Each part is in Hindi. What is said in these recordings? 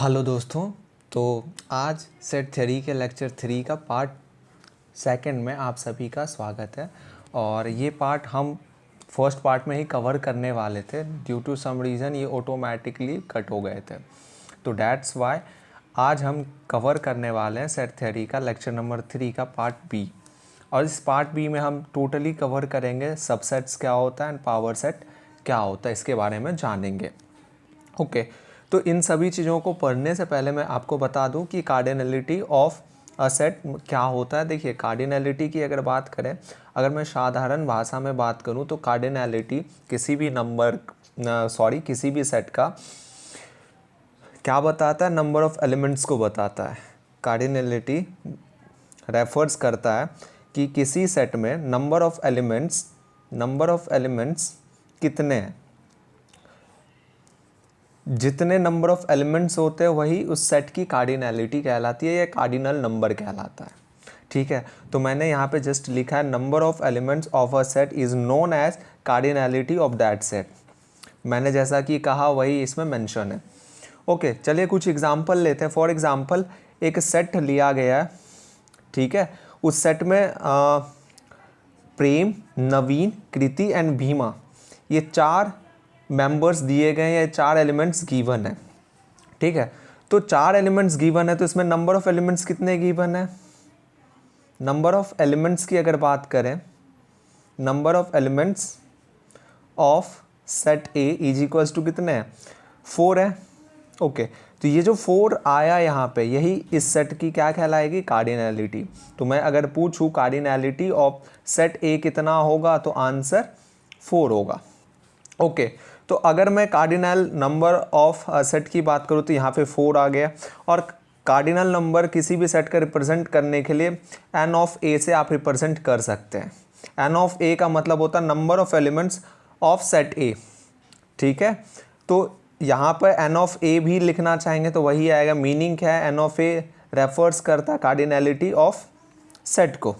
हेलो दोस्तों। तो आज सेट थ्योरी के लेक्चर 3 का पार्ट सेकंड में आप सभी का स्वागत है। और ये पार्ट हम फर्स्ट पार्ट में ही कवर करने वाले थे, ड्यू टू सम रीज़न ये ऑटोमेटिकली कट हो गए थे। तो डैट्स वाई आज हम कवर करने वाले हैं सेट थ्योरी का लेक्चर नंबर 3 का पार्ट बी। और इस पार्ट बी में हम टोटली कवर करेंगे सबसेट्स क्या होता है एंड पावर सेट क्या होता है, इसके बारे में जानेंगे। ओके तो इन सभी चीज़ों को पढ़ने से पहले मैं आपको बता दूं कि कार्डिनलिटी ऑफ अ सेट क्या होता है। देखिए, कार्डिनलिटी की अगर बात करें, अगर मैं साधारण भाषा में बात करूं तो कार्डिनलिटी किसी भी किसी भी सेट का क्या बताता है, नंबर ऑफ एलिमेंट्स को बताता है। कार्डिनलिटी रेफर्स करता है कि किसी सेट में नंबर ऑफ एलिमेंट्स कितने हैं। जितने नंबर ऑफ एलिमेंट्स होते हैं वही उस सेट की कार्डिनलिटी कहलाती है या कार्डिनल नंबर कहलाता है। ठीक है, तो मैंने यहाँ पे जस्ट लिखा है number of elements of a set is known as cardinality of that set. मैंने जैसा कि कहा वही इसमें मेंशन है। ओके, चलिए कुछ एग्जांपल लेते हैं। फॉर एग्जांपल एक सेट लिया गया है, ठीक है। उस सेट में प्रेम, नवीन, कृति एंड भीमा, ये 4 मेंबर्स दिए गए हैं, 4 एलिमेंट्स गिवन है। ठीक है, तो 4 एलिमेंट्स गिवन है, तो इसमें नंबर ऑफ एलिमेंट्स कितने गिवन है। नंबर ऑफ एलिमेंट्स की अगर बात करें, number of elements of set A is equals to कितने हैं, 4 है। ओके, तो ये जो 4 आया यहाँ पे, यही इस सेट की क्या कहलाएगी, कार्डिनलिटी। तो मैं अगर पूछूं कार्डिनलिटी ऑफ सेट ए कितना होगा, तो आंसर 4 होगा। ओके, तो अगर मैं कार्डिनल नंबर ऑफ सेट की बात करूँ तो यहाँ पे 4 आ गया। और कार्डिनल नंबर किसी भी सेट का रिप्रेजेंट करने के लिए एन ऑफ ए से आप रिप्रेजेंट कर सकते हैं। एन ऑफ ए का मतलब होता है number of elements of set ए। ठीक है, तो यहाँ पर एन ऑफ ए भी लिखना चाहेंगे तो वही आएगा। मीनिंग क्या है, एन ऑफ ए रेफर्स करता है कार्डिनलिटी ऑफ सेट को।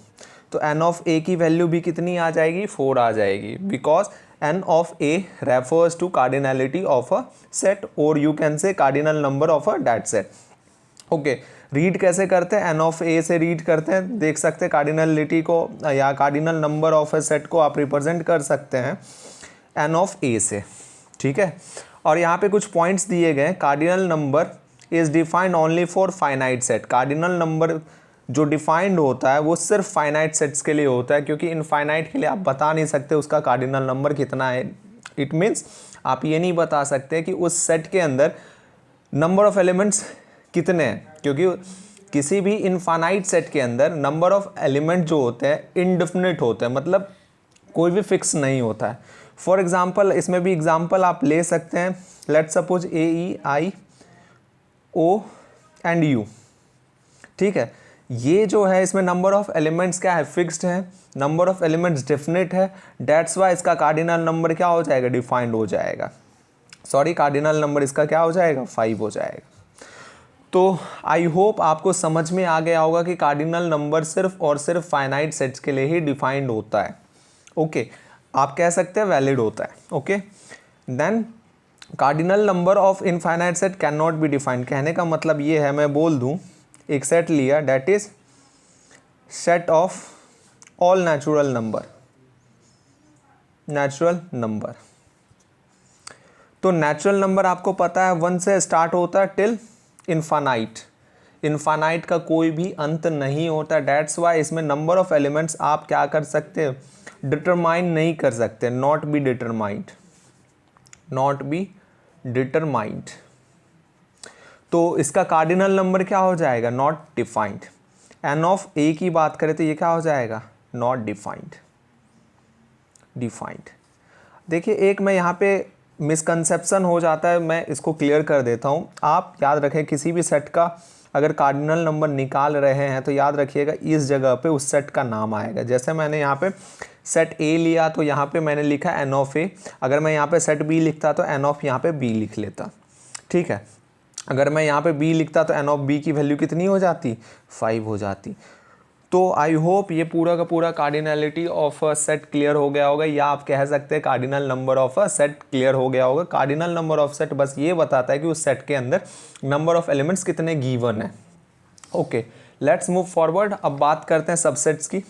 तो एन ऑफ ए की वैल्यू भी कितनी आ जाएगी, 4 आ जाएगी, because n of a refers to cardinality of a set, or you can say cardinal number of a that set. Okay, read कैसे करते हैं, n of a से रीड करते हैं। देख सकते हैं कार्डिनलिटी को या cardinal number of a set को आप रिप्रेजेंट कर सकते हैं n of a से। ठीक है, और यहाँ पे कुछ पॉइंट्स दिए गए। Cardinal number is defined only for finite set. Cardinal number जो डिफाइंड होता है वो सिर्फ फाइनाइट सेट्स के लिए होता है, क्योंकि इनफाइनाइट के लिए आप बता नहीं सकते उसका कार्डिनल नंबर कितना है। इट मीन्स आप ये नहीं बता सकते कि उस सेट के अंदर नंबर ऑफ एलिमेंट्स कितने हैं, क्योंकि किसी भी इनफाइनाइट सेट के अंदर नंबर ऑफ एलिमेंट जो होते हैं इनडिफिनिट होते हैं, मतलब कोई भी फिक्स नहीं होता है। फॉर एग्जाम्पल, इसमें भी एग्जाम्पल आप ले सकते हैं। Let suppose A E I O and U. ठीक है, ये जो है इसमें नंबर ऑफ एलिमेंट्स क्या है, फिक्स्ड है। नंबर ऑफ एलिमेंट्स डेफिनेट है, डेट्स वाई इसका कार्डिनल नंबर क्या हो जाएगा, डिफाइंड हो जाएगा। सॉरी, कार्डिनल नंबर इसका क्या हो जाएगा, 5 हो जाएगा। तो आई होप आपको समझ में आ गया होगा कि कार्डिनल नंबर सिर्फ और सिर्फ फाइनाइट सेट्स के लिए ही डिफाइंड होता है। ओके, आप कह सकते हैं वैलिड होता है। Okay, then cardinal number of infinite set can not be defined. कहने का मतलब ये है, मैं बोल दूं, एक सेट लिया, that is set of all natural number. तो नेचुरल नंबर आपको पता है 1 से स्टार्ट होता है टिल इनफाइनाइट। इनफाइनाइट का कोई भी अंत नहीं होता। डेट्स वाई इसमें नंबर ऑफ एलिमेंट्स आप क्या कर सकते हो, डिटरमाइन नहीं कर सकते, नॉट बी डिटरमाइंड। तो इसका कार्डिनल नंबर क्या हो जाएगा, नॉट डिफाइंड। एन ऑफ ए की बात करें तो ये क्या हो जाएगा, नॉट डिफाइंड। देखिए, एक मैं यहाँ पे मिसकंसेप्शन हो जाता है, मैं इसको क्लियर कर देता हूँ। आप याद रखें, किसी भी सेट का अगर कार्डिनल नंबर निकाल रहे हैं तो याद रखिएगा इस जगह पे उस सेट का नाम आएगा। जैसे मैंने यहाँ पे सेट ए लिया तो यहाँ पे मैंने लिखा एन ऑफ ए। अगर मैं यहाँ पे सेट बी लिखता तो एन ऑफ यहाँ पे बी लिख लेता। ठीक है, अगर मैं यहाँ पे b लिखता तो एन ऑफ बी की वैल्यू कितनी हो जाती, 5 हो जाती। तो आई होप ये पूरा का पूरा cardinality of a set clear हो गया होगा, या आप कह सकते हैं cardinal number of a set clear हो गया होगा। कार्डिनल नंबर ऑफ सेट बस ये बताता है कि उस सेट के अंदर नंबर ऑफ एलिमेंट्स कितने गिवन है। Okay, let's move forward. अब बात करते हैं सबसेट्स की।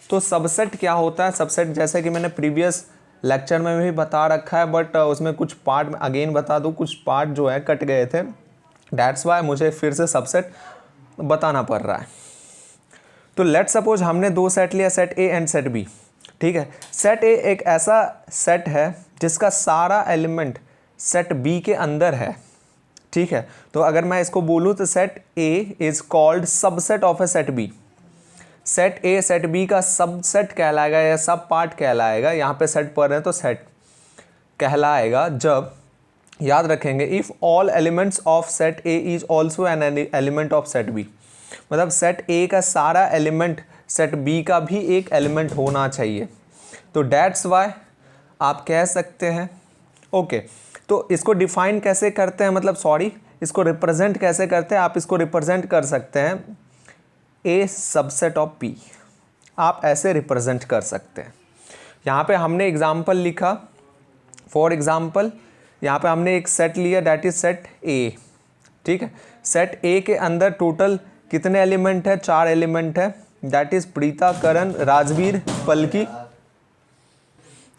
तो सबसेट क्या होता है? सबसेट जैसे कि मैंने प्रीवियस लेक्चर में भी बता रखा है, बट उसमें कुछ पार्ट अगेन बता दूं, कुछ पार्ट जो है कट गए थे, दैट्स वाई मुझे फिर से सबसेट बताना पड़ रहा है। तो लेट सपोज हमने दो सेट लिया, set A and set B, ठीक है। सेट ए एक ऐसा सेट है जिसका सारा एलिमेंट सेट बी के अंदर है, ठीक है। तो अगर मैं इसको बोलूँ तो set A is called subset of a set B. Set A set B का सबसेट कहलाएगा या सब पार्ट कहलाएगा, यहाँ पे सेट पढ़ रहे हैं तो सेट कहलाएगा जब, याद रखेंगे, if all elements of set A is also an element of set B. मतलब सेट ए का सारा एलिमेंट सेट बी का भी एक एलिमेंट होना चाहिए। तो डैट्स वाई आप कह सकते हैं। ओके, तो इसको डिफाइन कैसे करते हैं, मतलब सॉरी, इसको रिप्रेजेंट कैसे करते हैं? आप इसको रिप्रेजेंट कर सकते हैं ए सबसेट ऑफ पी, आप ऐसे रिप्रेजेंट कर सकते हैं। यहाँ पे हमने एग्जाम्पल लिखा, फॉर एग्जाम्पल यहाँ पे हमने एक सेट लिया, दैट इज सेट ए, ठीक है। सेट ए के अंदर टोटल कितने एलिमेंट है? 4 एलिमेंट है, दैट इज प्रीता, करण, राजवीर, पलकी।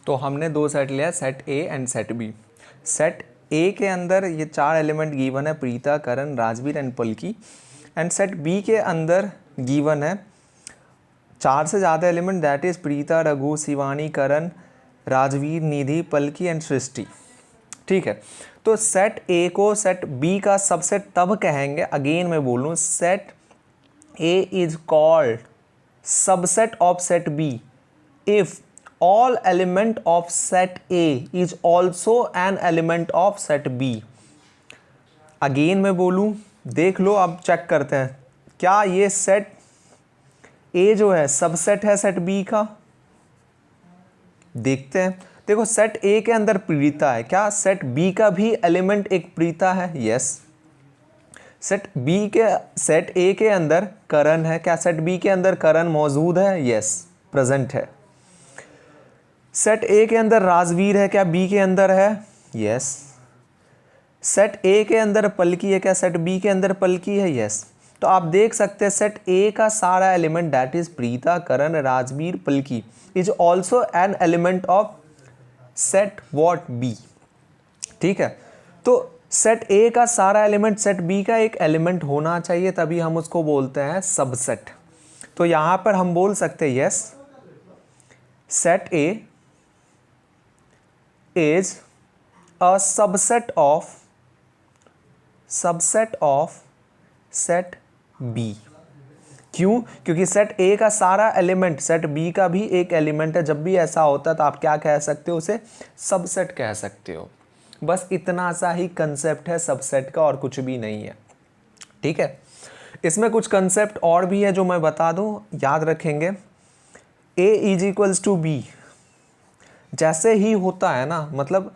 तो हमने दो सेट लिया, set A and set B. Set A के अंदर ये 4 एलिमेंट गिवन है, Preeta, Karan, Rajveer and Palki. And set B के अंदर गिवन है 4 से ज़्यादा element, that is Preeta, Raghu, Shivani, Karan, Rajveer, Nidhi, Palki and Srishti, ठीक है। तो सेट ए को सेट बी का सबसेट तब कहेंगे, अगेन मैं बोलूँ, set A is called subset of set B if all element of set A is also an element of set B। Again मैं बोलूँ, देख लो, अब चेक करते हैं क्या ये सेट A जो है सबसेट है सेट B का। देखते हैं, देखो सेट A के अंदर प्रीता है, क्या सेट B का भी एलिमेंट एक प्रीता है? यस। सेट A के अंदर करण है, क्या सेट B के अंदर करण मौजूद है? यस, प्रेजेंट है। सेट ए के अंदर राजवीर है, क्या बी के अंदर है? यस। सेट ए के अंदर पलकी है, क्या सेट बी के अंदर पलकी है? यस। तो आप देख सकते हैं सेट ए का सारा element, that is Preeta, Karan, Rajveer, Palki, is also an element of set what B, ठीक है। तो सेट ए का सारा एलिमेंट सेट बी का एक एलिमेंट होना चाहिए, तभी हम उसको बोलते हैं सबसेट। तो यहां पर हम बोल सकते हैं yes, set A is a subset of set B। क्यों? क्योंकि सेट A का सारा एलिमेंट सेट B का भी एक एलिमेंट है। जब भी ऐसा होता है तो आप क्या कह सकते हो? उसे सबसेट कह सकते हो। बस इतना सा ही कंसेप्ट है सबसेट का, और कुछ भी नहीं है, ठीक है। इसमें कुछ कंसेप्ट और भी है जो मैं बता दूं, याद रखेंगे। A is equals to B जैसे ही होता है ना, मतलब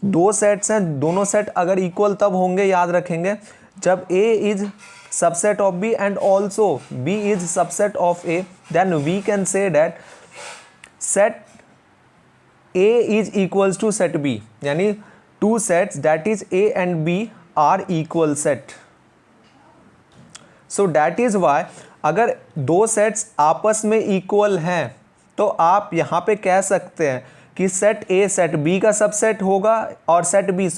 दो सेट्स हैं, दोनों सेट अगर इक्वल तब होंगे, याद रखेंगे, जब A is subset of B and also B is subset of A, then we can say that set A is equals to set B, यानी two sets that is A and B are equal set. So that is why अगर दो सेट्स आपस में इक्वल हैं तो आप यहाँ पे कह सकते हैं कि सेट ए सेट बी का सबसेट होगा और सेट बी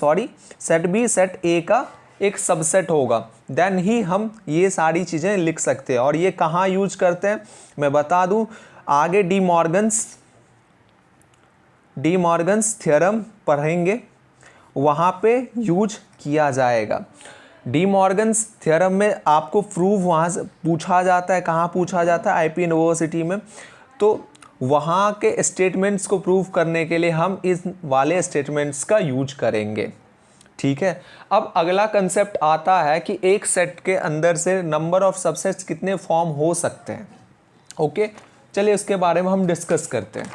सेट ए का एक सबसेट होगा। देन ही हम ये सारी चीज़ें लिख सकते हैं। और ये कहाँ यूज करते हैं मैं बता दूं, आगे डी मॉर्गन्स थ्योरम पढ़ेंगे, वहाँ पे यूज किया जाएगा। डी मॉर्गन्स थ्योरम में आपको प्रूफ वहाँ से पूछा जाता है। कहाँ पूछा जाता है? आईपी यूनिवर्सिटी में। तो वहाँ के स्टेटमेंट्स को प्रूव करने के लिए हम इस वाले स्टेटमेंट्स का यूज करेंगे, ठीक है। अब अगला कंसेप्ट आता है कि एक सेट के अंदर से नंबर ऑफ सबसेट्स कितने फॉर्म हो सकते हैं। ओके, चलिए उसके बारे में हम डिस्कस करते हैं।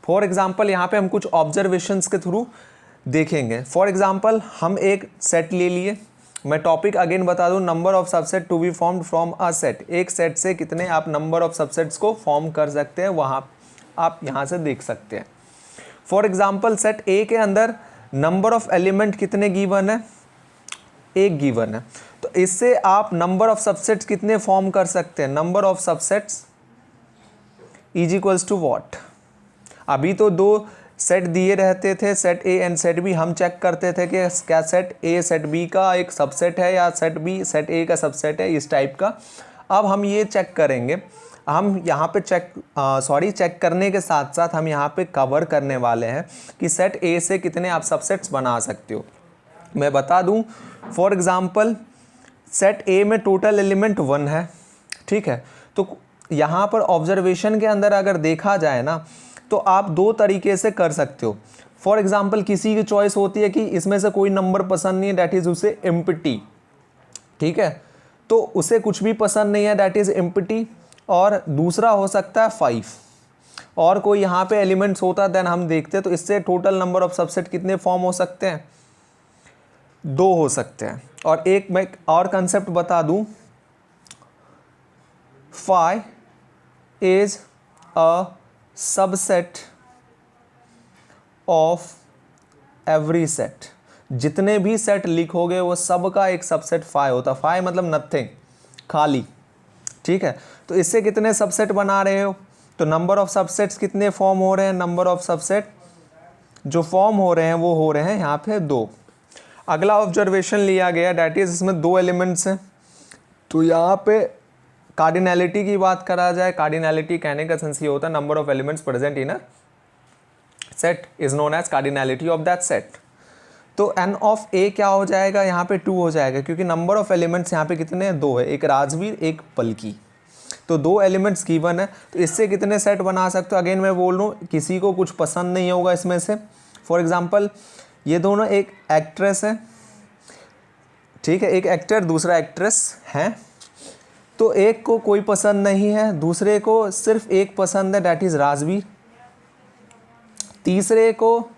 फॉर एग्जांपल यहाँ पे हम कुछ ऑब्जर्वेशंस के थ्रू देखेंगे। फॉर एग्जांपल हम एक सेट ले लिए, मैं टॉपिक अगेन बता दूं, number of subset to be formed from a set. एक सेट से कितने आप नंबर ऑफ सबसेट्स को फॉर्म कर सकते हैं, वहाँ आप यहाँ से देख सकते हैं। फॉर एग्जाम्पल सेट ए के अंदर नंबर ऑफ एलिमेंट कितने गिवन है, एक गिवन है, तो इससे आप नंबर ऑफ सबसेट्स कितने फॉर्म कर सकते हैं, number of subsets is equals to what. अभी तो दो सेट दिए रहते थे, set A and set B, हम चेक करते थे कि क्या सेट ए सेट बी का एक सबसेट है या सेट बी सेट ए का सबसेट है, इस टाइप का। अब हम ये चेक करेंगे, हम यहाँ पे चेक करने के साथ साथ हम यहाँ पे कवर करने वाले हैं कि सेट ए से कितने आप सबसेट्स बना सकते हो। मैं बता दूँ, फॉर एग्ज़ाम्पल सेट ए में टोटल एलिमेंट 1 है, ठीक है। तो यहाँ पर ऑब्जर्वेशन के अंदर अगर देखा जाए ना, तो आप दो तरीके से कर सकते हो। फॉर एग्जाम्पल किसी की चॉइस होती है कि इसमें से कोई नंबर पसंद नहीं है, डैट इज़ उसे एम्प्टी, ठीक है, तो उसे कुछ भी पसंद नहीं है, डैट इज़ एम्प्टी। और दूसरा हो सकता है 5, और कोई यहाँ पे एलिमेंट्स होता है, देन हम देखते हैं। तो इससे टोटल नंबर ऑफ सबसेट कितने फॉर्म हो सकते हैं, 2 हो सकते हैं। और एक मैं और कंसेप्ट बता दूँ, phi is a subset of every set. जितने भी सेट लिखोगे वो सब का एक सबसेट फाई होता है। फाई मतलब नथिंग, खाली, ठीक है। तो इससे कितने सबसेट बना रहे हो, तो नंबर ऑफ सबसेट्स कितने फॉर्म हो रहे हैं, नंबर ऑफ सबसेट जो फॉर्म हो रहे हैं वो हो रहे हैं यहाँ पे 2। अगला ऑब्जर्वेशन लिया गया, डैट इज इसमें 2 एलिमेंट्स हैं। तो यहाँ पे कार्डिनैलिटी की बात करा जाए, कार्डिनैलिटी कहने का सेंस ये होता है number of elements present in a set is known as cardinality of that set. तो एन ऑफ ए क्या हो जाएगा, यहाँ पे 2 हो जाएगा, क्योंकि नंबर ऑफ एलिमेंट्स यहाँ पे कितने हैं, 2 है, एक राजवीर एक पलकी। तो 2 एलिमेंट्स गिवन है, तो इससे कितने सेट बना सकते हो। अगेन मैं बोल रहा हूँ, किसी को कुछ पसंद नहीं होगा इसमें से। फॉर एग्जाम्पल ये दोनों एक एक्ट्रेस है, ठीक है, एक एक्टर दूसरा एक्ट्रेस है। तो एक को कोई पसंद नहीं है, दूसरे को सिर्फ एक पसंद है, डैट इज़ राजवीर। तीसरे को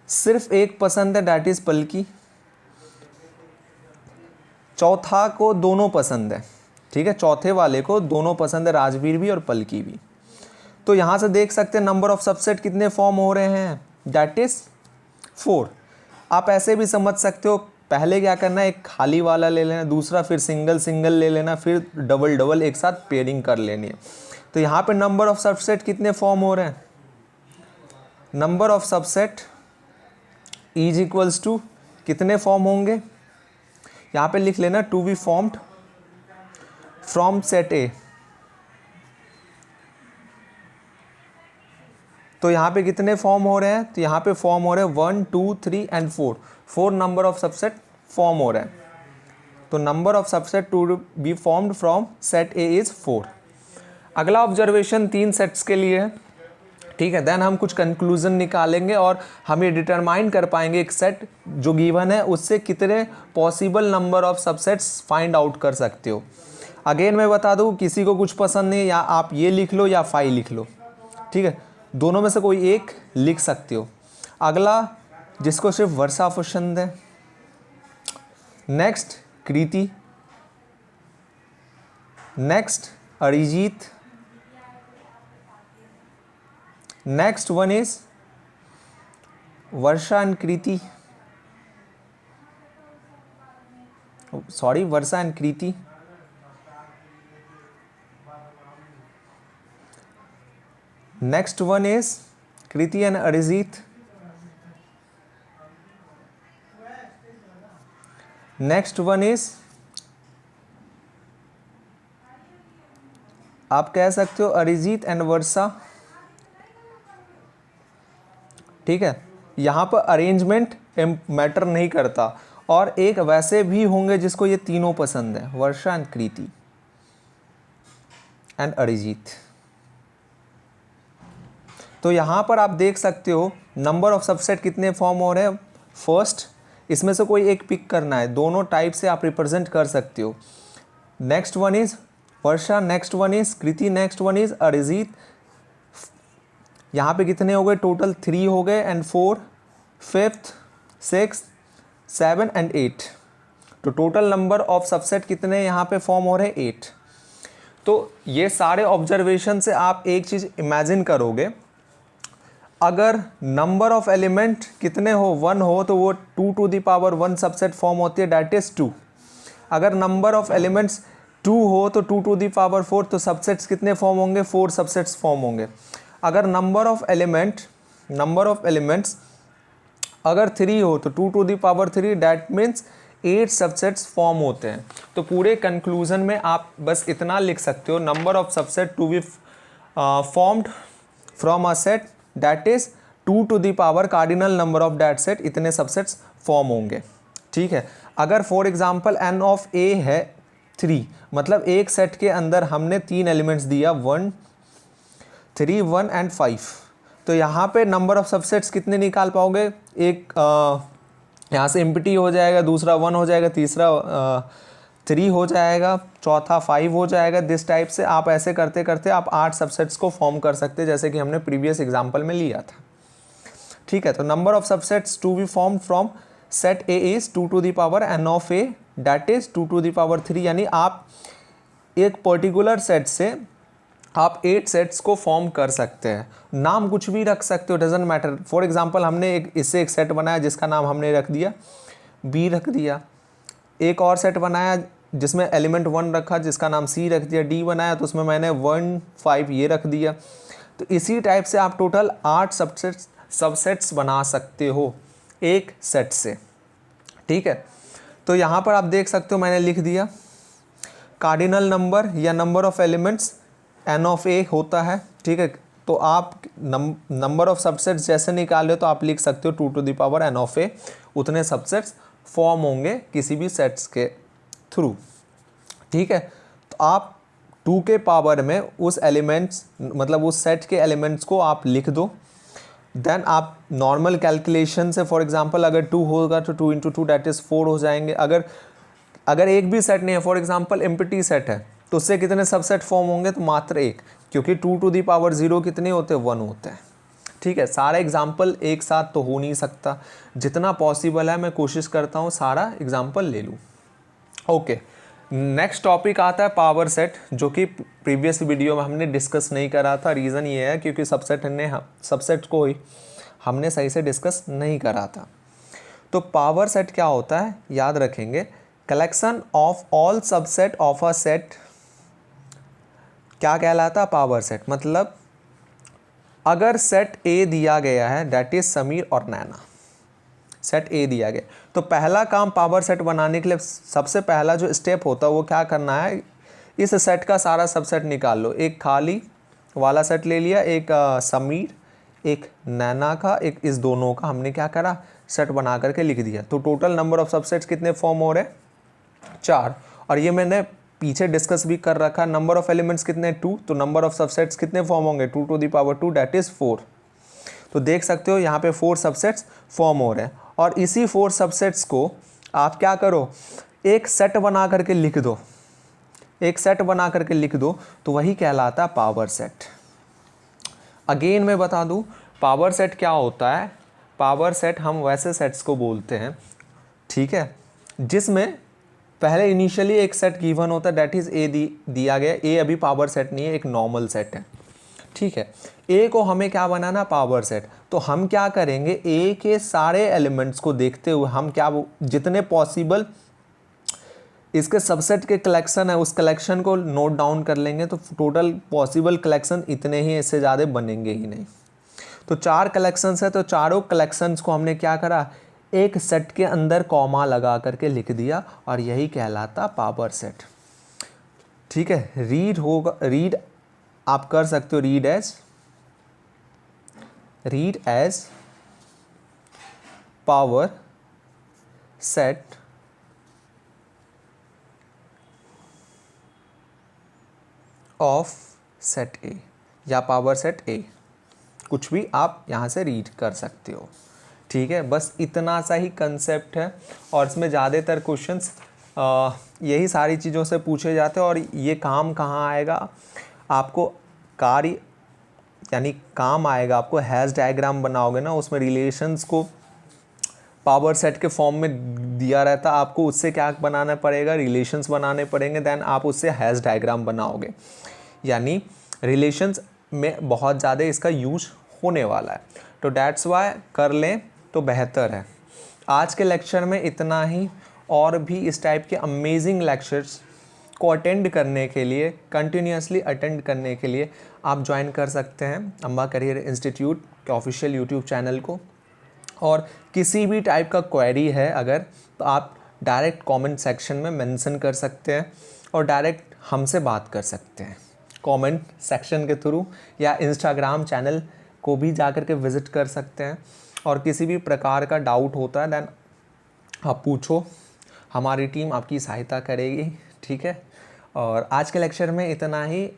सिर्फ एक पसंद है, डैट इज़ पलकी। चौथा को दोनों पसंद है, ठीक है, चौथे वाले को दोनों पसंद है, राजवीर भी और पलकी भी। तो यहाँ से देख सकते हैं नंबर ऑफ सबसेट कितने फॉर्म हो रहे हैं, डैट इज़ 4। आप ऐसे भी समझ सकते हो, पहले क्या करना है, एक खाली वाला ले लेना, दूसरा फिर सिंगल सिंगल ले लेना, फिर डबल डबल एक साथ पेयरिंग कर लेनी है। तो यहाँ पे नंबर ऑफ सबसेट कितने फॉर्म हो रहे हैं, number of subset is equals to कितने फॉर्म होंगे, यहाँ पे लिख लेना to be formed from set A. तो यहाँ पे कितने फॉर्म हो रहे हैं, तो यहाँ पे फॉर्म हो रहे हैं 1 2 3 and 4 number of subset form हो रहे हैं। तो number of subset to be formed from set A is 4। अगला ऑब्जर्वेशन 3 सेट्स के लिए है, ठीक है। देन हम कुछ कंक्लूजन निकालेंगे और हम ये डिटरमाइन कर पाएंगे एक सेट जो गिवन है उससे कितने possible number of subsets find out कर सकते हो। अगेन मैं बता दूँ, किसी को कुछ पसंद नहीं, या आप ये लिख लो या 5 लिख लो, ठीक है, दोनों में से कोई एक लिख सकते हो। अगला जिसको सिर्फ वर्षा पसंद है, next Kriti, next Arijit, next one is Varsha and Kriti, sorry Varsha and Kriti. Next one is Kriti and Arijit. Next one is आप कह सकते हो अरिजीत एंड वर्षा, ठीक है। यहाँ पर अरेंजमेंट मैटर नहीं करता। और एक वैसे भी होंगे जिसको ये तीनों पसंद है, वर्षा एंड कृति एंड अरिजीत। तो यहाँ पर आप देख सकते हो नंबर ऑफ सबसेट कितने फॉर्म हो रहे हैं। फर्स्ट, इसमें से कोई एक पिक करना है, दोनों टाइप से आप रिप्रेजेंट कर सकते हो। Next one is Varsha, next one is Kriti, next one is Arijit. यहाँ पे कितने हो गए, टोटल 3 हो गए एंड 4, 5th 6th 7 एंड 8। तो टोटल नंबर ऑफ सबसेट कितने यहाँ पे फॉर्म हो रहे हैं 8। तो ये सारे ऑब्जर्वेशन से आप एक चीज़ इमेजिन करोगे, अगर नंबर ऑफ एलिमेंट कितने हो 1 हो तो वो 2 to the power 1 subset form होती है, डैट इज 2। अगर नंबर ऑफ एलिमेंट्स 2 हो तो 2 टू द पावर 4, तो सबसेट्स कितने फॉर्म होंगे, 4 सबसेट्स फॉर्म होंगे। अगर नंबर ऑफ एलिमेंट्स अगर 3 हो तो 2 to the power 3, that means 8 subsets form होते हैं। तो पूरे कंक्लूजन में आप बस इतना लिख सकते हो, number of subset to be formed from a set that is 2 to the power cardinal number of that set, इतने सबसेट्स फॉर्म होंगे। ठीक है, अगर for example n of a है 3, मतलब एक सेट के अंदर हमने 3 एलिमेंट्स दिया 1 3 1 एंड 5, तो यहाँ पे नंबर ऑफ सबसेट्स कितने निकाल पाओगे, एक यहाँ से एम्प्टी हो जाएगा, दूसरा 1 हो जाएगा, तीसरा 3 हो जाएगा, चौथा 5 हो जाएगा। दिस टाइप से आप ऐसे करते करते आप 8 सबसेट्स को फॉर्म कर सकते हैं, जैसे कि हमने प्रीवियस एग्जाम्पल में लिया था। ठीक है, तो number of subsets to be form from set A is 2 to the power n of a that is 2 to the power 3, यानी आप एक पर्टिकुलर सेट से आप 8 सेट्स को फॉर्म कर सकते हैं। नाम कुछ भी रख सकते हो, डजेंट मैटर। फॉर एग्जांपल हमने इससे एक सेट बनाया जिसका नाम हमने रख दिया बी रख दिया, एक और सेट बनाया जिसमें एलिमेंट 1 रखा जिसका नाम सी रख दिया, डी बनाया तो उसमें मैंने 1 5 ये रख दिया। तो इसी टाइप से आप टोटल 8 सबसेट्स बना सकते हो एक सेट से। ठीक है, तो यहाँ पर आप देख सकते हो मैंने लिख दिया कार्डिनल नंबर या number of elements n of a होता है। ठीक है, तो आप नंबर ऑफ सबसेट्स जैसे निकाले तो आप लिख सकते हो 2 to the power n of a, उतने सबसेट्स फॉर्म होंगे किसी भी सेट्स के थ्रू। ठीक है, तो आप 2 के पावर में उस एलिमेंट्स मतलब उस सेट के एलिमेंट्स को आप लिख दो। देन आप नॉर्मल कैलकुलेशन से फॉर एग्जांपल अगर 2 होगा तो 2 इंटू 2 डैट इज़ 4 हो जाएंगे। अगर एक भी सेट नहीं है, फॉर एग्जांपल एम्प्टी सेट है, तो उससे कितने सबसेट फॉर्म होंगे, तो मात्र एक, क्योंकि 2 टू दी पावर 0 कितने होते हैं, 1 होते हैं। ठीक है, सारा एग्जाम्पल एक साथ तो हो नहीं सकता, जितना पॉसिबल है मैं कोशिश करता हूँ सारा एग्जाम्पल ले लूँ। ओके, नेक्स्ट टॉपिक आता है पावर सेट, जो कि प्रीवियस वीडियो में हमने डिस्कस नहीं करा था। रीज़न ये है क्योंकि सबसेट को ही हमने सही से डिस्कस नहीं करा था। तो पावर सेट क्या होता है, याद रखेंगे, collection of all subset of a set क्या कहलाता है, पावर सेट। मतलब अगर सेट ए दिया गया है डैट इज समीर और नैना, सेट ए दिया गया, तो पहला काम पावर सेट बनाने के लिए सबसे पहला जो स्टेप होता है वो क्या करना है, इस सेट का सारा सबसेट निकाल लो। एक खाली वाला सेट ले लिया, एक समीर एक नैना का, एक इस दोनों का हमने क्या करा, सेट बना करके लिख दिया। तो टोटल नंबर ऑफ सबसेट्स कितने फॉर्म हो रहे हैं, 4। और ये मैंने पीछे डिस्कस भी कर रखा, नंबर ऑफ एलिमेंट्स कितने 2, तो नंबर ऑफ सबसेट्स कितने फॉर्म होंगे 2 to the power 2 that is 4। तो देख सकते हो यहाँ पे 4 सबसेट्स फॉर्म हो रहे हैं। और इसी 4 सबसेट्स को आप क्या करो, एक सेट बना करके लिख दो, एक सेट बना करके लिख दो, तो वही कहलाता है पावर सेट। अगेन मैं बता दूं पावर सेट क्या होता है। पावर सेट हम वैसे सेट्स को बोलते हैं, ठीक है, जिसमें पहले इनिशियली एक सेट गिवन होता है डैट इज ए दिया गया। ए अभी पावर सेट नहीं है, एक नॉर्मल सेट है। ठीक है, ए को हमें क्या बनाना, पावर सेट। तो हम क्या करेंगे, ए के सारे एलिमेंट्स को देखते हुए हम क्या जितने पॉसिबल इसके सबसेट के कलेक्शन है उस कलेक्शन को नोट डाउन कर लेंगे। तो टोटल पॉसिबल कलेक्शन इतने ही, इससे ज़्यादा बनेंगे ही नहीं। तो 4 कलेक्शंस है, तो चारों कलेक्शंस को हमने क्या करा, एक सेट के अंदर कॉमा लगा करके लिख दिया, और यही कहलाता पावर सेट। ठीक है, रीड होगा, रीड आप कर सकते हो, read as power set of set A या पावर सेट ए, कुछ भी आप यहाँ से रीड कर सकते हो। ठीक है, बस इतना सा ही कंसेप्ट है, और इसमें ज़्यादातर क्वेश्चंस यही सारी चीज़ों से पूछे जाते हैं। और ये काम कहाँ आएगा आपको, कार्य यानी काम आएगा आपको, हैश डायग्राम बनाओगे ना, उसमें रिलेशंस को पावर सेट के फॉर्म में दिया रहता, आपको उससे क्या बनाना पड़ेगा, रिलेशंस बनाने पड़ेंगे, देन आप उससे हैश डायग्राम बनाओगे। यानी रिलेशंस में बहुत ज़्यादा इसका यूज होने वाला है, तो डैट्स वाई कर लें तो बेहतर है। आज के लेक्चर में इतना ही, और भी इस टाइप के अमेजिंग लेक्चर्स को अटेंड करने के लिए, कंटिन्यूसली अटेंड करने के लिए आप ज्वाइन कर सकते हैं अम्बा करियर इंस्टीट्यूट के ऑफिशियल यूट्यूब चैनल को। और किसी भी टाइप का क्वेरी है अगर, तो आप डायरेक्ट कमेंट सेक्शन में मेंशन कर सकते हैं और डायरेक्ट हमसे बात कर सकते हैं कमेंट सेक्शन के थ्रू, या इंस्टाग्राम चैनल को भी जाकर के विज़िट कर सकते हैं। और किसी भी प्रकार का डाउट होता है देन आप पूछो, हमारी टीम आपकी सहायता करेगी, ठीक है। और आज के लेक्चर में इतना ही।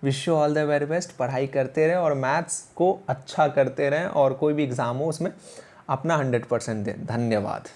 Wish you all the very best. पढ़ाई करते रहें और मैथ्स को अच्छा करते रहें, और कोई भी एग्ज़ाम हो उसमें अपना 100% दें। धन्यवाद।